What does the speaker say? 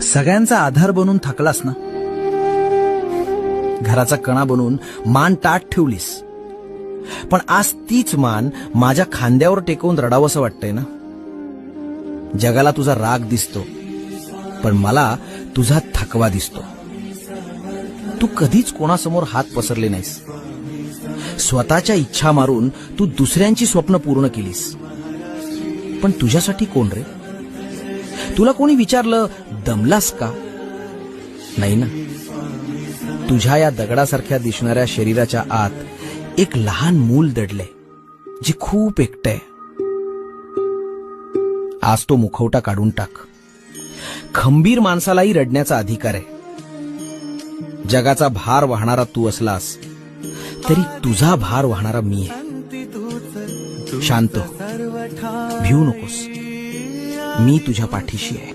सगळ्यांचा आधार बनून थकलास ना, घराचा कणा बनून मान ताठ ठेवलीस, पण आज तीच मान माझ्या खांद्यावर टेकवून रडावंसं वाटतंय ना. जगाला तुझा राग दिसतो, पण मला तुझा थकवा दिसतो. तू कधीच कोणासमोर हात पसरले नाहीस. स्वतःच्या इच्छा मारून तू दुसऱ्यांची स्वप्न पूर्ण केलीस. पण तुझ्यासाठी कोण रे? तुला कोणी विचारलं दमलास का? नाही ना. तुझ्या या दगडासारख्या दिसणाऱ्या शरीराच्या आत एक लहान मूल दडलंय, जे खूप एकटंय. आज तो मुखवटा काढून टाक. खंबीर माणसालाही रडण्याचा अधिकार आहे. जगाचा भार वाहणारा तू असलास तरी तुझा भार वाहणारा मी आहे. शांत हो, भिवू नकोस. मी तुझ्या पाठीशी आहे.